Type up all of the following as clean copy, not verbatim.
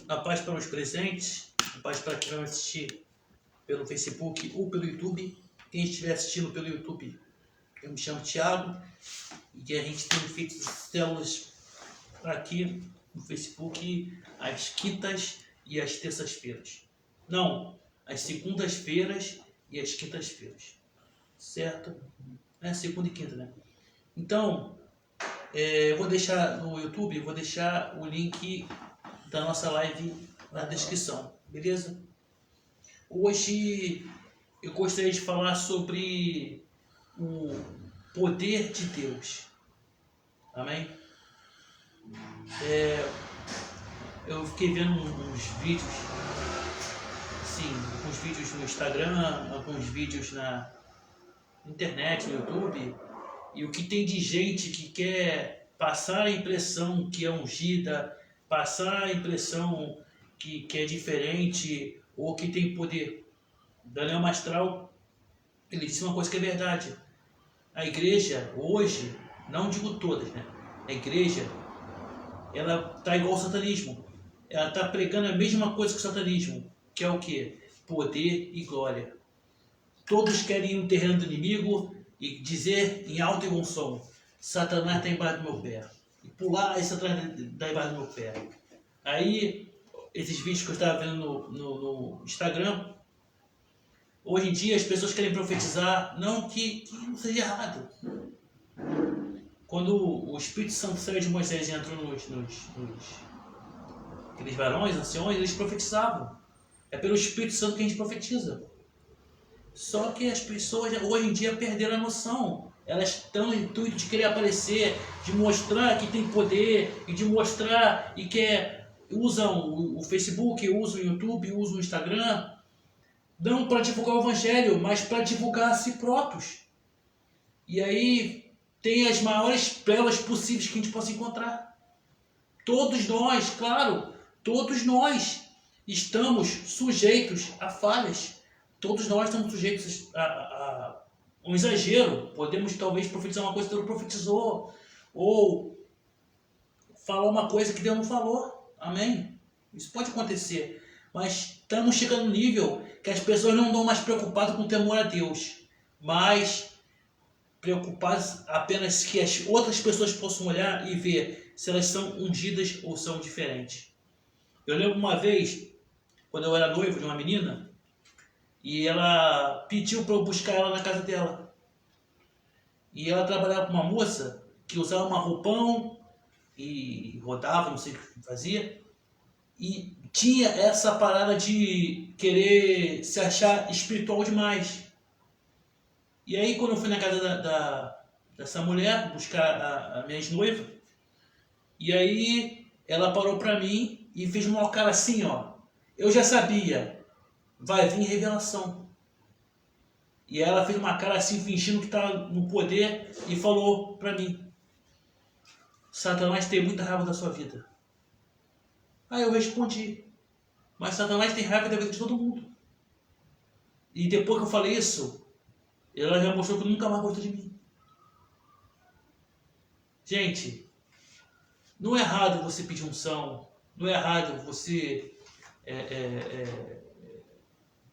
A paz para os presentes, a paz para quem vai assistir pelo Facebook ou pelo YouTube. Quem estiver assistindo pelo YouTube, eu me chamo Thiago e a gente tem feito células aqui no Facebook às quintas e às terças-feiras. Não, às segundas-feiras e às quintas-feiras. Certo? É segunda e quinta, né? Então, eu vou deixar no YouTube, vou deixar o link da nossa live na descrição, beleza? Hoje eu gostaria de falar sobre o poder de Deus. Amém? Eu fiquei vendo uns vídeos, sim, alguns vídeos no Instagram, alguns vídeos na internet, no YouTube, e o que tem de gente que quer passar a impressão que é ungida, passar a impressão que é diferente ou que tem poder. Daniel Mastral, ele disse uma coisa que é verdade. A igreja hoje, não digo todas, né? A igreja, ela está igual ao satanismo. Ela está pregando a mesma coisa que o satanismo, que é o quê? Poder e glória. Todos querem ir no terreno do inimigo e dizer em alto e bom som: Satanás está embaixo do meu pé. E pular e Satanás está embaixo do meu pé. Aí, esses vídeos que eu estava vendo no Instagram, hoje em dia as pessoas querem profetizar, não que não seja errado. Quando o Espírito Santo saiu de Moisés e entrou aqueles varões, anciões, eles profetizavam. É pelo Espírito Santo que a gente profetiza. Só que as pessoas hoje em dia perderam a noção. Elas estão no intuito de querer aparecer, de mostrar que tem poder, e de mostrar e usam o Facebook, usam o YouTube, usam o Instagram, não para divulgar o Evangelho, mas para divulgar a si próprios. E aí tem as maiores pérolas possíveis que a gente possa encontrar. Todos nós, claro, todos nós estamos sujeitos a falhas. Todos nós estamos sujeitos a um exagero. Podemos talvez profetizar uma coisa que Deus não profetizou, ou falar uma coisa que Deus não falou. Amém? Isso pode acontecer. Mas estamos chegando no nível que as pessoas não estão mais preocupadas com o temor a Deus, mas preocupadas apenas que as outras pessoas possam olhar e ver se elas são ungidas ou são diferentes. Eu lembro uma vez, quando eu era noivo de uma menina, e ela pediu para eu buscar ela na casa dela. E ela trabalhava com uma moça que usava uma roupão e rodava, não sei o que fazia. E tinha essa parada de querer se achar espiritual demais. E aí quando eu fui na casa dessa mulher buscar a minha ex-noiva, e aí ela parou para mim e fez uma cara assim, ó. Eu já sabia. Vai vir revelação. E ela fez uma cara assim, fingindo que está no poder, e falou para mim: Satanás tem muita raiva da sua vida. Aí eu respondi: mas Satanás tem raiva da vida de todo mundo. E depois que eu falei isso, ela já mostrou que nunca mais gostou de mim. Gente, não é errado você pedir unção, não é errado você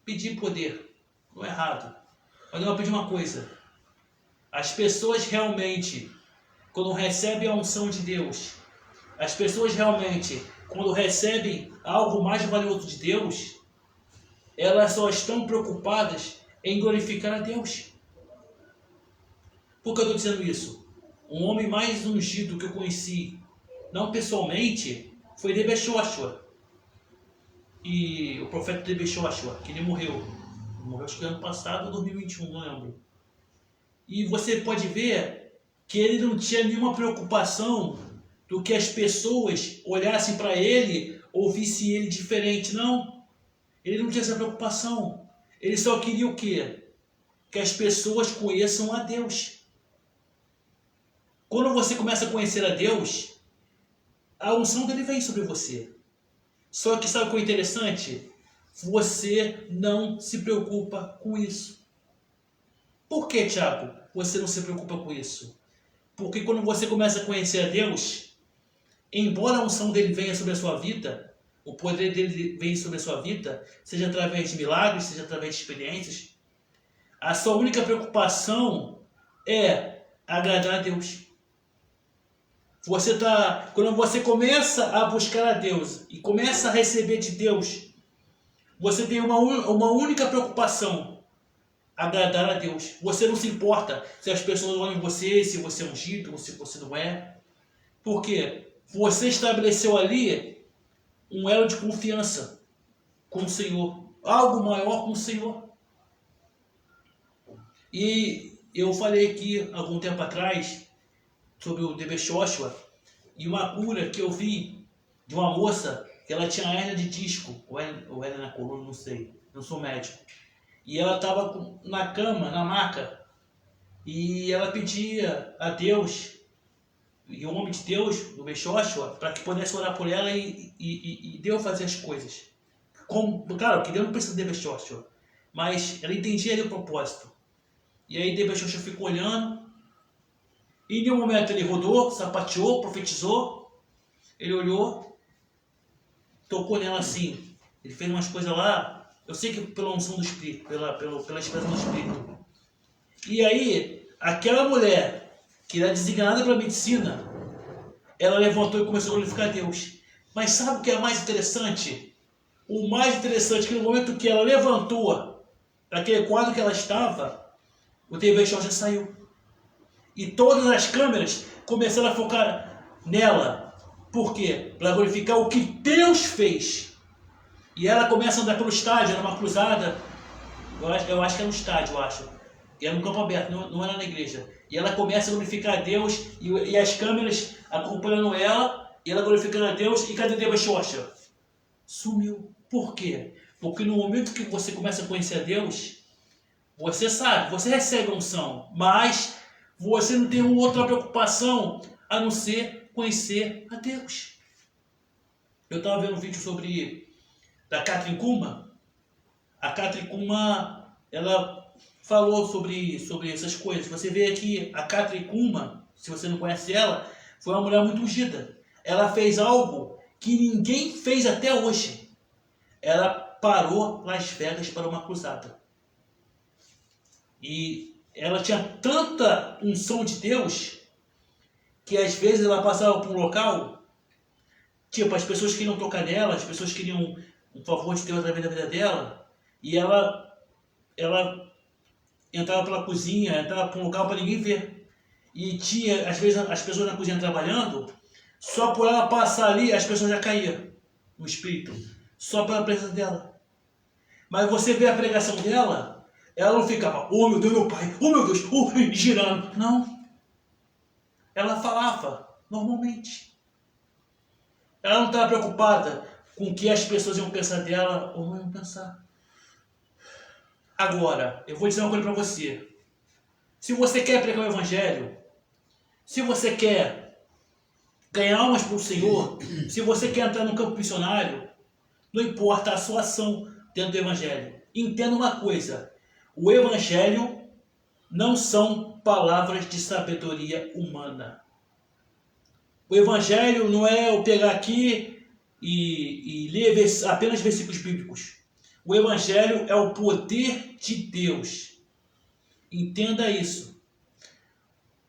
pedir poder, não é errado. Mas eu vou pedir uma coisa: as pessoas realmente, quando recebem a unção de Deus, as pessoas realmente, quando recebem algo mais valioso de Deus, elas só estão preocupadas em glorificar a Deus. Por que eu estou dizendo isso? Um homem mais ungido que eu conheci, não pessoalmente, foi Debeshua. E o profeta Debeshua, que ele morreu acho que ano passado ou 2021, não lembro. E você pode ver que ele não tinha nenhuma preocupação do que as pessoas olhassem para ele ou vissem ele diferente, não. Ele não tinha essa preocupação. Ele só queria o quê? Que as pessoas conheçam a Deus. Quando você começa a conhecer a Deus, a unção dele vem sobre você. Só que sabe o que é interessante? Você não se preocupa com isso. Por que, Thiago, você não se preocupa com isso? Porque quando você começa a conhecer a Deus, embora a unção dele venha sobre a sua vida, o poder dele vem sobre a sua vida, seja através de milagres, seja através de experiências, a sua única preocupação é agradar a Deus. Quando você começa a buscar a Deus e começa a receber de Deus, você tem uma única preocupação: agradar a Deus. Você não se importa se as pessoas olham em você, se você é ungido ou se você não é. Por quê? Você estabeleceu ali um elo de confiança com o Senhor, algo maior com o Senhor. E eu falei aqui algum tempo atrás sobre o D.B. Joshua e uma cura que eu vi de uma moça que ela tinha hérnia de disco, ou hérnia na coluna, não sei, não sou médico. E ela estava na cama, na maca, e ela pedia a Deus, e o homem de Deus, o D.B. Joshua, para que pudesse orar por ela e Deus fazer as coisas. Claro que Deus não precisa de D.B. Joshua, mas ela entendia ali o propósito. E aí D.B. Joshua ficou olhando, e em um momento ele rodou, sapateou, profetizou, ele olhou, tocou nela assim, ele fez umas coisas lá, eu sei que pela unção do Espírito, pela expressão do Espírito. E aí, aquela mulher, que era designada para a medicina, ela levantou e começou a glorificar a Deus. Mas sabe o que é mais interessante? O mais interessante é que no momento que ela levantou daquele quadro que ela estava, o D.B. Joshua saiu. E todas as câmeras começaram a focar nela. Por quê? Para glorificar o que Deus fez. E ela começa a andar pelo estádio, era uma cruzada. Eu acho que era no estádio, eu acho. E era no campo aberto, não era na igreja. E ela começa a glorificar a Deus e as câmeras acompanhando ela, e ela glorificando a Deus. E cadê D.B. Joshua? Sumiu. Por quê? Porque no momento que você começa a conhecer a Deus, você sabe, você recebe a unção, mas você não tem outra preocupação a não ser conhecer a Deus. Eu estava vendo um vídeo da Kathryn Kuhlman. A Kathryn Kuhlman, ela falou sobre essas coisas. Você vê aqui, a Kathryn Kuhlman, se você não conhece ela, foi uma mulher muito ungida. Ela fez algo que ninguém fez até hoje. Ela parou Las Vegas para uma cruzada. E ela tinha tanta unção de Deus que às vezes ela passava por um local, tipo, as pessoas queriam tocar nela, as pessoas queriam um favor de Deus através da vida dela, e ela entrava pela cozinha, entrava para um local para ninguém ver. E tinha, às vezes, as pessoas na cozinha trabalhando, só por ela passar ali, as pessoas já caíam no espírito, só pela presença dela. Mas você vê a pregação dela, ela não ficava, oh meu Deus, meu pai, oh meu Deus, oh, girando. Não. Ela falava normalmente. Ela não estava preocupada com o que as pessoas iam pensar dela ou não iam pensar. Agora, eu vou dizer uma coisa para você. Se você quer pregar o Evangelho, se você quer ganhar almas para o Senhor, se você quer entrar no campo missionário, não importa a sua ação dentro do Evangelho. Entenda uma coisa. O Evangelho não são palavras de sabedoria humana. O Evangelho não é eu pegar aqui e ler apenas versículos bíblicos. O Evangelho é o poder de Deus. Entenda isso.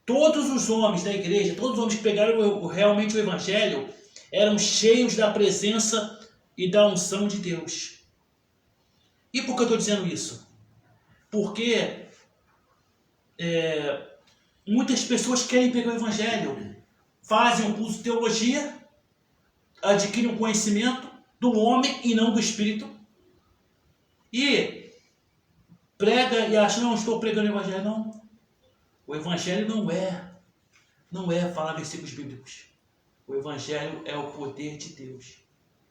Todos os homens da igreja, todos os homens que pegaram realmente o Evangelho, eram cheios da presença e da unção de Deus. E por que eu estou dizendo isso? Porque muitas pessoas querem pegar o Evangelho, fazem um curso de teologia, adquirem um conhecimento do homem e não do Espírito, e prega e acha, não, estou pregando o Evangelho. Não. O Evangelho não é falar versículos bíblicos. O Evangelho é o poder de Deus.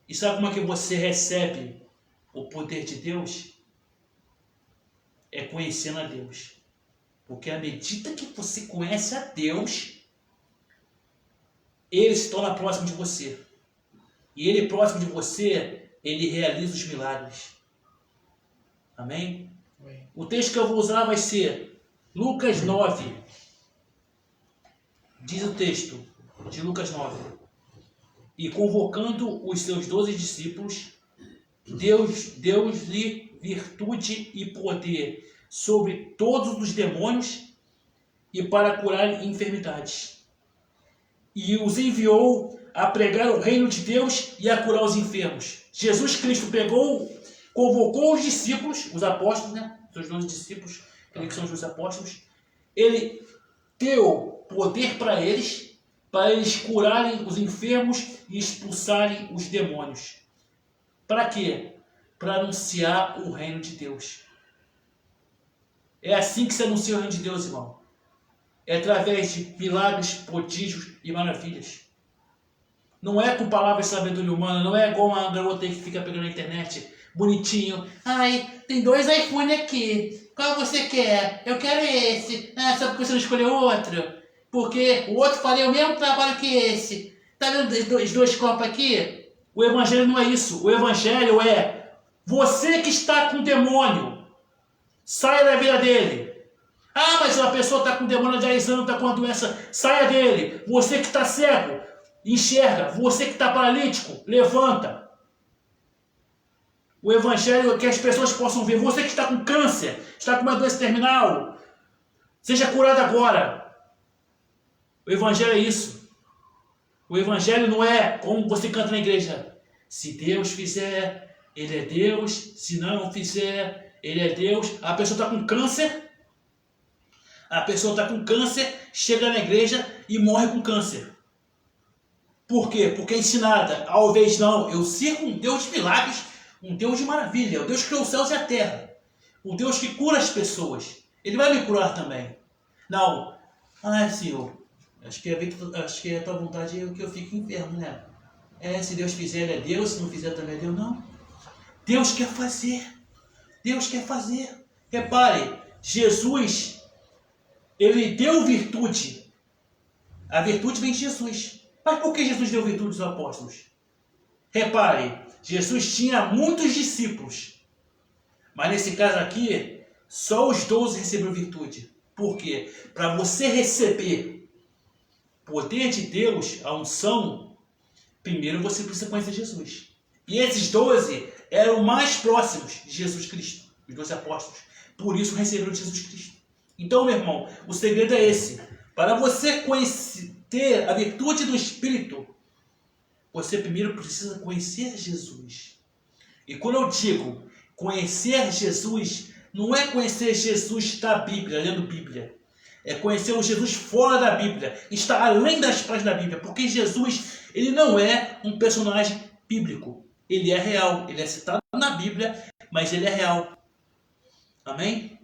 E sabe como é que você recebe o poder de Deus? É conhecendo a Deus. Porque à medida que você conhece a Deus, Ele se torna próximo de você. E Ele próximo de você, Ele realiza os milagres. Amém? Amém. O texto que eu vou usar vai ser Lucas 9. Diz o texto de Lucas 9. E convocando os seus 12 discípulos, Deus-lhe virtude e poder sobre todos os demônios e para curar enfermidades. E os enviou a pregar o reino de Deus e a curar os enfermos. Jesus Cristo convocou os discípulos, os apóstolos, né? Os 12 discípulos, que são os apóstolos. Ele deu poder para eles curarem os enfermos e expulsarem os demônios. Para quê? Para anunciar o reino de Deus. É assim que se anuncia o reino de Deus, irmão. É através de milagres, prodígios e maravilhas. Não é com palavras de sabedoria humana, não é igual uma garota que fica pegando na internet, bonitinho. Ai, tem 2 iPhone aqui. Qual você quer? Eu quero esse. Ah, só porque você não escolheu outro? Porque o outro faria o mesmo trabalho que esse. Tá vendo os 2 copos aqui? O evangelho não é isso. O evangelho é você que está com demônio. Saia da vida dele. Ah, mas a pessoa está com demônio de 10 anos, está com uma doença. Saia dele. Você que está cego, enxerga. Você que está paralítico, levanta. O evangelho é que as pessoas possam ver. Você que está com câncer, está com uma doença terminal, seja curado agora. O evangelho é isso. O evangelho não é como você canta na igreja. Se Deus fizer, Ele é Deus. Se não fizer, Ele é Deus. A pessoa está com câncer. A pessoa está com câncer, chega na igreja e morre com câncer. Por quê? Porque é ensinada. Ao invés não, eu sirvo um Deus de milagres, um Deus de maravilha. O Deus que criou os céus e a terra. O Deus que cura as pessoas. Ele vai me curar também. Não. Ah, Senhor. Acho que é a tua vontade que eu fique enfermo, né? Se Deus fizer, Ele é Deus. Se não fizer, também é Deus. Não. Deus quer fazer. Deus quer fazer. Repare, Jesus, Ele deu virtude. A virtude vem de Jesus. Mas por que Jesus deu virtude aos apóstolos? Repare, Jesus tinha muitos discípulos. Mas nesse caso aqui, só os 12 receberam virtude. Por quê? Para você receber poder de Deus, a unção, primeiro você precisa conhecer Jesus. E esses 12 eram mais próximos de Jesus Cristo, os 12 apóstolos. Por isso receberam Jesus Cristo. Então, meu irmão, o segredo é esse. Para você ter a virtude do Espírito, você primeiro precisa conhecer Jesus. E quando eu digo conhecer Jesus, não é conhecer Jesus da Bíblia, lendo Bíblia. É conhecer o Jesus fora da Bíblia, está além das páginas da Bíblia, porque Jesus, ele não é um personagem bíblico, ele é real, ele é citado na Bíblia, mas ele é real. Amém?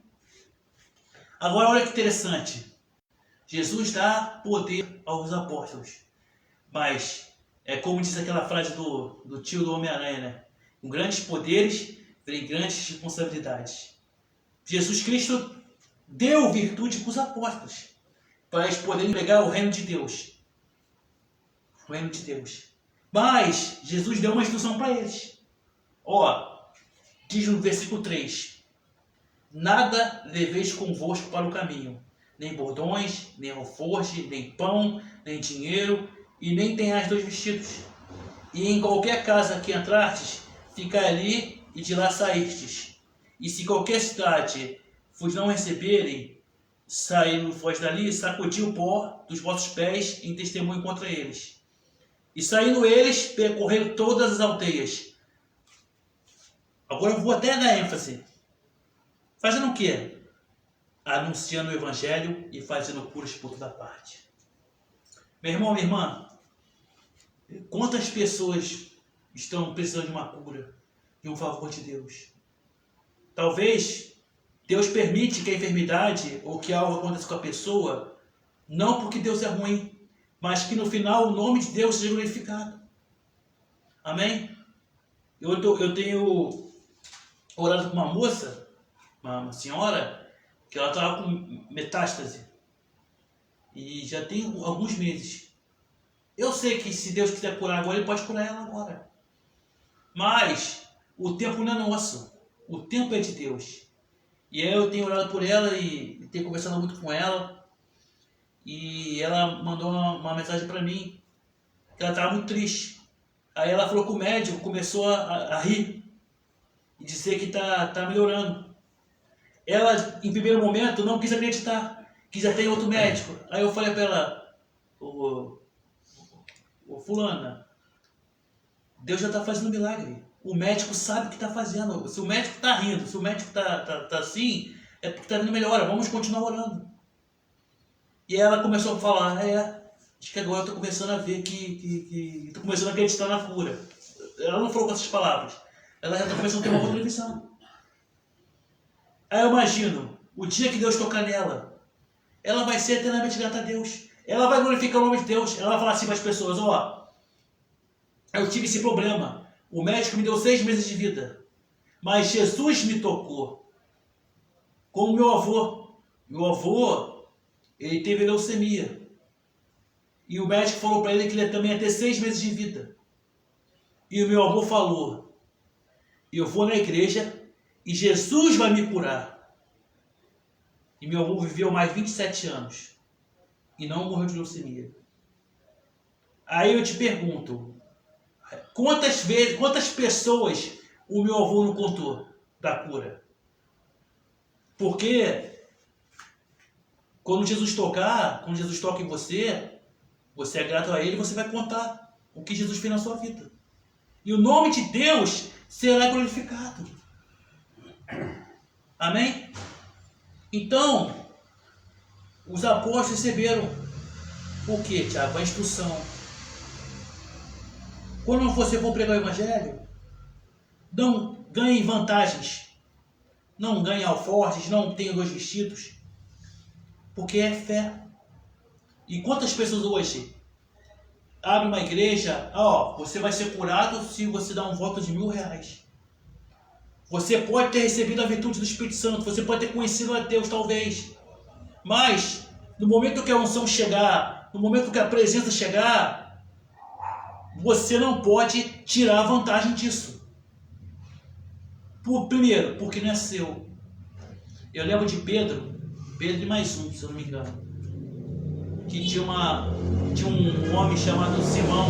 Agora olha que interessante, Jesus dá poder aos apóstolos, mas é como diz aquela frase do tio do Homem-Aranha, né? Com grandes poderes vem grandes responsabilidades. Jesus Cristo deu virtude para os apóstolos, para eles poderem pegar o reino de Deus. O reino de Deus. Mas Jesus deu uma instrução para eles. Diz no versículo 3: nada leveis convosco para o caminho, nem bordões, nem alforje, nem pão, nem dinheiro, e nem tenhais 2 vestidos. E em qualquer casa que entrardes, ficai ali e de lá saístes. E se qualquer cidade vos não receberem, saindo vós dali, sacudi o pó dos vossos pés em testemunho contra eles. E saindo eles, percorreram todas as aldeias. Agora eu vou até dar ênfase. Fazendo o quê? Anunciando o Evangelho e fazendo curas por toda parte. Meu irmão, minha irmã, quantas pessoas estão precisando de uma cura, de um favor de Deus? Talvez Deus permite que a enfermidade ou que algo aconteça com a pessoa, não porque Deus é ruim, mas que no final o nome de Deus seja glorificado. Amém? Eu tenho orado com uma moça, uma senhora, que ela estava com metástase. E já tem alguns meses. Eu sei que se Deus quiser curar agora, Ele pode curar ela agora. Mas o tempo não é nosso. O tempo é de Deus. E aí eu tenho orado por ela e tenho conversado muito com ela. E ela mandou uma mensagem para mim, que ela estava muito triste. Aí ela falou que o médico começou a rir e dizer que tá melhorando. Ela, em primeiro momento, não quis acreditar, quis até ir outro médico. Aí eu falei para ela, ô fulana, Deus já está fazendo um milagre. O médico sabe o que está fazendo. Se o médico está rindo, se o médico está assim, é porque está indo melhor. Vamos continuar orando. E ela começou a falar, acho que agora eu estou começando a ver que estou começando a acreditar na cura. Ela não falou com essas palavras. Ela já está começando a ter uma outra visão. Aí eu imagino, o dia que Deus tocar nela, ela vai ser eternamente grata a Deus. Ela vai glorificar o nome de Deus. Ela vai falar assim para as pessoas, eu tive esse problema. O médico me deu 6 meses de vida. Mas Jesus me tocou. Como meu avô. Meu avô, ele teve leucemia. E o médico falou para ele que ele também ia ter 6 meses de vida. E o meu avô falou, eu vou na igreja e Jesus vai me curar. E meu avô viveu mais 27 anos. E não morreu de leucemia. Aí eu te pergunto, quantas pessoas o meu avô não contou da cura? Porque quando Jesus toca em você, você é grato a ele, você vai contar o que Jesus fez na sua vida. E o nome de Deus será glorificado. Amém? Então, os apóstolos receberam o que, Tiago? A instrução. Quando você for pregar o evangelho, não ganhe vantagens, não ganhe alforjes, não tenha 2 vestidos, porque é fé. E quantas pessoas hoje abrem uma igreja, você vai ser curado se você dar um voto de R$1.000. Você pode ter recebido a virtude do Espírito Santo, você pode ter conhecido a Deus talvez, mas no momento que a unção chegar, no momento que a presença chegar, você não pode tirar a vantagem disso. Primeiro, porque não é seu. Eu lembro de Pedro e mais um, se eu não me engano, que tinha um homem chamado Simão,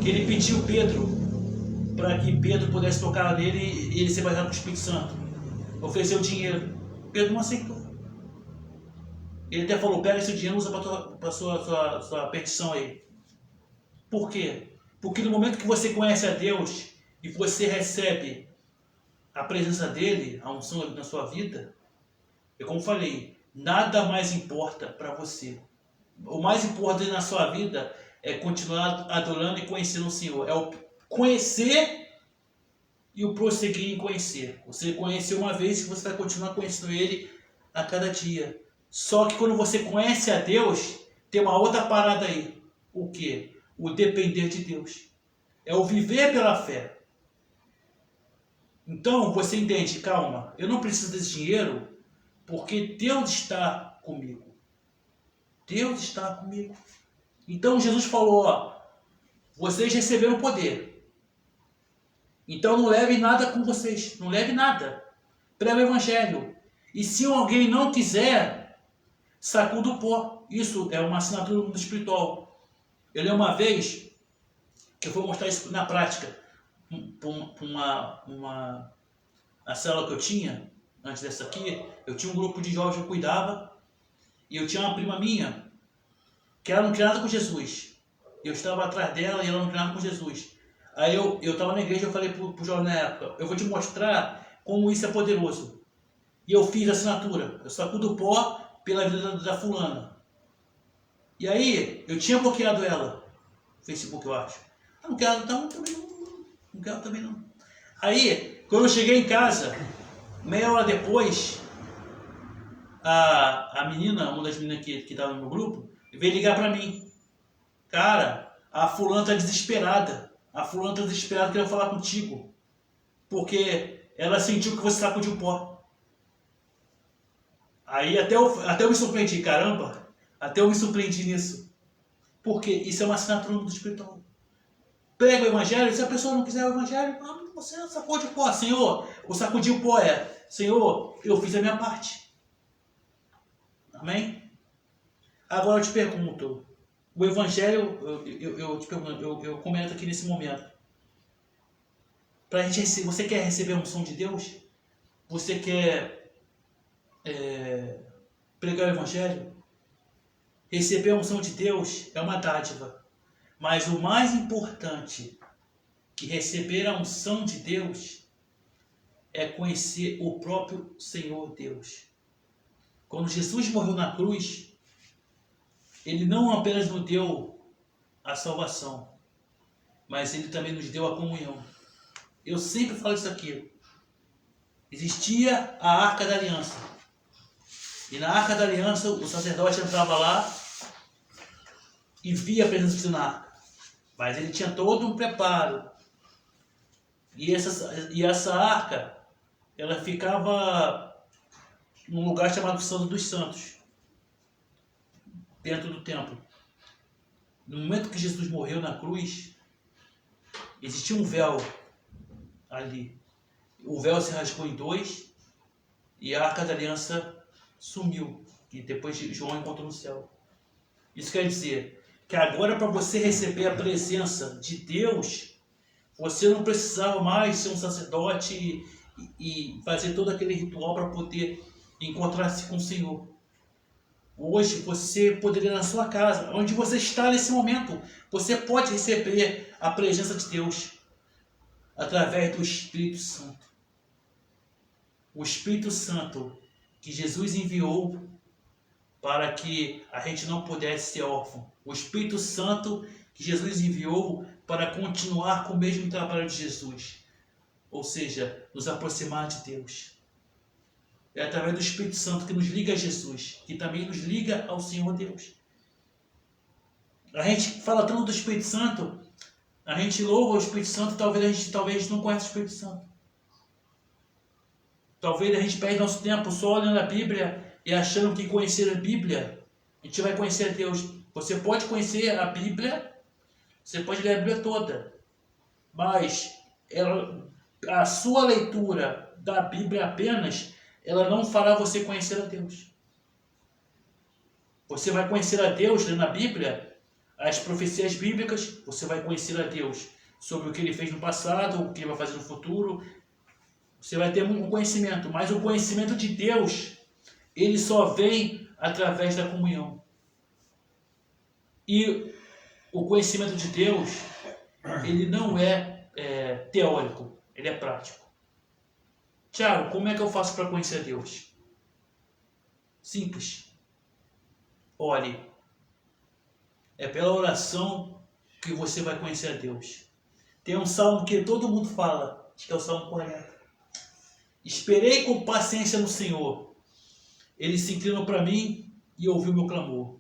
que ele pediu Pedro para que Pedro pudesse tocar nele e ele ser batizado com o Espírito Santo. Ofereceu dinheiro. Pedro não aceitou. Ele até falou, pega esse dinheiro e usa para sua petição aí. Por quê? Porque no momento que você conhece a Deus e você recebe a presença dele, a unção na sua vida, como falei, nada mais importa para você. O mais importante na sua vida é continuar adorando e conhecendo o Senhor. É o conhecer e o prosseguir em conhecer. Você conheceu uma vez e você vai continuar conhecendo Ele a cada dia. Só que quando você conhece a Deus, tem uma outra parada aí. O quê? O depender de Deus. É o viver pela fé. Então você entende, calma, eu não preciso desse dinheiro porque Deus está comigo. Deus está comigo. Então Jesus falou, vocês receberam poder. Então não leve nada com vocês, não leve nada. Prega o evangelho. E se alguém não quiser, sacuda o pó. Isso é uma assinatura do mundo espiritual. Eu lembro uma vez que eu vou mostrar isso na prática, uma célula que eu tinha, antes dessa aqui, eu tinha um grupo de jovens que eu cuidava, e eu tinha uma prima minha, que ela não tinha nada com Jesus. Eu estava atrás dela e ela não tinha nada com Jesus. Aí eu estava na igreja, eu falei para o jovem na época, eu vou te mostrar como isso é poderoso. E eu fiz a assinatura, eu sacudo o pó pela vida da fulana. E aí, eu tinha bloqueado ela, no Facebook eu acho. Não quero, então também não quero também não. Aí, quando eu cheguei em casa, meia hora depois, a menina, uma das meninas que estava no meu grupo, veio ligar para mim. Cara, a fulana tá desesperada. A fulana tá desesperada, querendo falar contigo. Porque ela sentiu que você sacudiu pó. Aí até eu me surpreendi, caramba. Até eu me surpreendi nisso. Porque isso é uma assinatura do espiritual. Prega o evangelho, se a pessoa não quiser o evangelho, você sacode o pó. Senhor, o sacudir o pó Senhor, eu fiz a minha parte. Amém? Agora eu te pergunto, O Evangelho, eu te pergunto, eu comento aqui nesse momento. Você quer receber a unção de Deus? Você quer pregar o Evangelho? Receber a unção de Deus é uma dádiva. Mas o mais importante que receber a unção de Deus é conhecer o próprio Senhor Deus. Quando Jesus morreu na cruz, Ele não apenas nos deu a salvação, mas Ele também nos deu a comunhão. Eu sempre falo isso aqui. Existia a Arca da Aliança. E na Arca da Aliança, o sacerdote entrava lá e via a presença de Deus na arca. Mas ele tinha todo um preparo. E essa arca, ela ficava num lugar chamado Santo dos Santos, dentro do templo. No momento que Jesus morreu na cruz, existia um véu ali. O véu se rasgou em dois e a Arca da Aliança sumiu. E depois João encontrou no céu. Isso quer dizer que agora, para você receber a presença de Deus, você não precisava mais ser um sacerdote e fazer todo aquele ritual para poder encontrar-se com o Senhor. Hoje você poderia, na sua casa, onde você está nesse momento, você pode receber a presença de Deus através do Espírito Santo. O Espírito Santo que Jesus enviou para que a gente não pudesse ser órfão. O Espírito Santo que Jesus enviou para continuar com o mesmo trabalho de Jesus. Ou seja, nos aproximar de Deus. É através do Espírito Santo que nos liga a Jesus, que também nos liga ao Senhor Deus. A gente fala tanto do Espírito Santo, a gente louva o Espírito Santo, talvez a gente não conheça o Espírito Santo. Talvez a gente perde nosso tempo só olhando a Bíblia e achando que conhecer a Bíblia, a gente vai conhecer a Deus. Você pode conhecer a Bíblia, você pode ler a Bíblia toda, mas a sua leitura da Bíblia apenas, ela não fará você conhecer a Deus. Você vai conhecer a Deus lendo a Bíblia, as profecias bíblicas, você vai conhecer a Deus sobre o que Ele fez no passado, o que Ele vai fazer no futuro. Você vai ter um conhecimento, mas o conhecimento de Deus, ele só vem através da comunhão. E o conhecimento de Deus, ele não é teórico, ele é prático. Tiago, como é que eu faço para conhecer a Deus? Simples. Ore. É pela oração que você vai conhecer a Deus. Tem um salmo que todo mundo fala, acho que é o Salmo 40. Esperei com paciência no Senhor. Ele se inclinou para mim e ouviu meu clamor.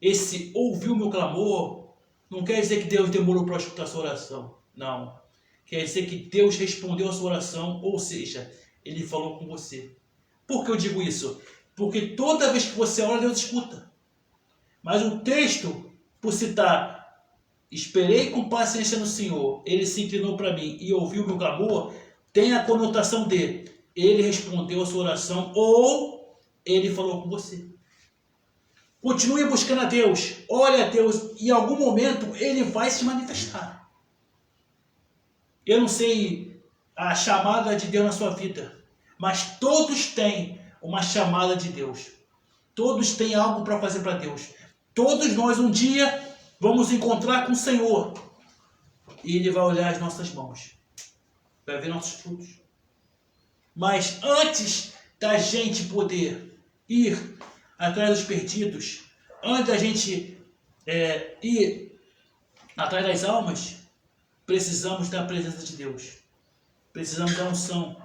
Esse ouviu meu clamor não quer dizer que Deus demorou para escutar a sua oração. Não. Quer dizer que Deus respondeu a sua oração, ou seja, Ele falou com você. Por que eu digo isso? Porque toda vez que você ora, Deus escuta. Mas o texto, por citar, esperei com paciência no Senhor, Ele se inclinou para mim e ouviu meu clamor, tem a conotação de Ele respondeu a sua oração ou Ele falou com você. Continue buscando a Deus, olhe a Deus e em algum momento Ele vai se manifestar. Eu não sei a chamada de Deus na sua vida, mas todos têm uma chamada de Deus. Todos têm algo para fazer para Deus. Todos nós um dia vamos encontrar com o Senhor e Ele vai olhar as nossas mãos, vai ver nossos frutos. Mas antes da gente poder ir atrás dos perdidos, antes da gente ir atrás das almas, precisamos da presença de Deus. Precisamos da unção.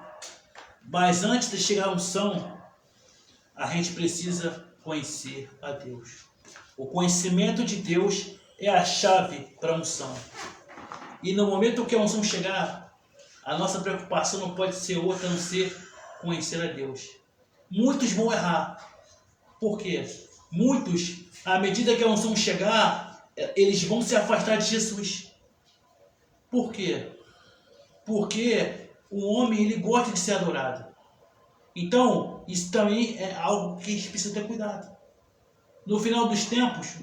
Mas antes de chegar à unção, a gente precisa conhecer a Deus. O conhecimento de Deus é a chave para a unção. E no momento que a unção chegar, a nossa preocupação não pode ser outra a não ser conhecer a Deus. Muitos vão errar. Por quê? Muitos, à medida que a unção chegar, eles vão se afastar de Jesus. Por quê? Porque o homem, ele gosta de ser adorado. Então, isso também é algo que a gente precisa ter cuidado. No final dos tempos,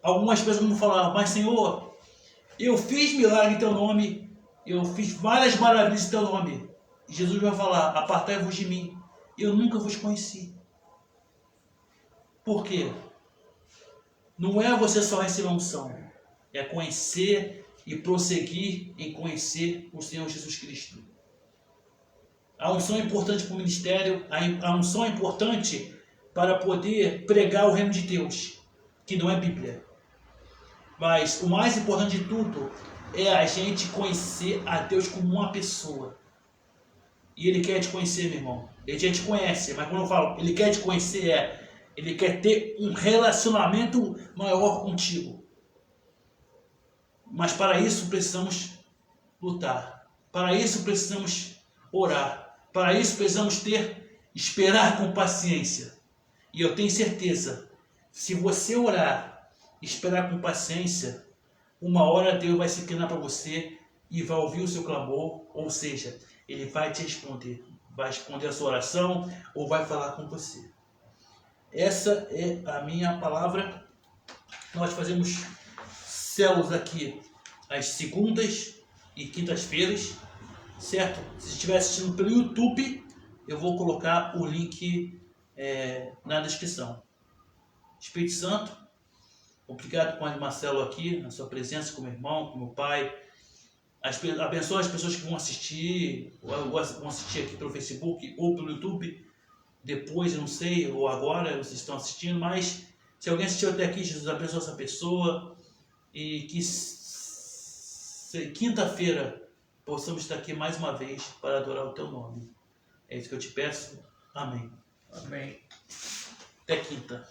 algumas pessoas vão falar, mas Senhor, eu fiz milagre em teu nome, eu fiz várias maravilhas em teu nome. E Jesus vai falar, apartai-vos de mim, eu nunca vos conheci. Por quê? Não é você só receber a unção, é conhecer e prosseguir em conhecer o Senhor Jesus Cristo. A unção é importante para o ministério, a unção é importante para poder pregar o reino de Deus, que não é Bíblia. Mas o mais importante de tudo é a gente conhecer a Deus como uma pessoa. E Ele quer te conhecer, meu irmão. Ele já te conhece, mas quando eu falo Ele quer te conhecer, Ele quer ter um relacionamento maior contigo. Mas para isso precisamos lutar. Para isso precisamos orar. Para isso precisamos esperar com paciência. E eu tenho certeza, se você orar, esperar com paciência, uma hora Deus vai se inclinar para você e vai ouvir o seu clamor, ou seja, Ele vai te responder. Vai responder a sua oração ou vai falar com você. Essa é a minha palavra. Nós fazemos células aqui às segundas e quintas-feiras, certo? Se estiver assistindo pelo YouTube, eu vou colocar o link na descrição. Espírito Santo, obrigado por Marcelo aqui, na sua presença, com meu irmão, com meu pai. Abençoa as pessoas que vão assistir aqui pelo Facebook ou pelo YouTube. Depois, eu não sei, ou agora vocês estão assistindo, mas se alguém assistiu até aqui, Jesus abençoe essa pessoa. E que quinta-feira possamos estar aqui mais uma vez para adorar o teu nome. É isso que eu te peço. Amém. Amém. Até quinta.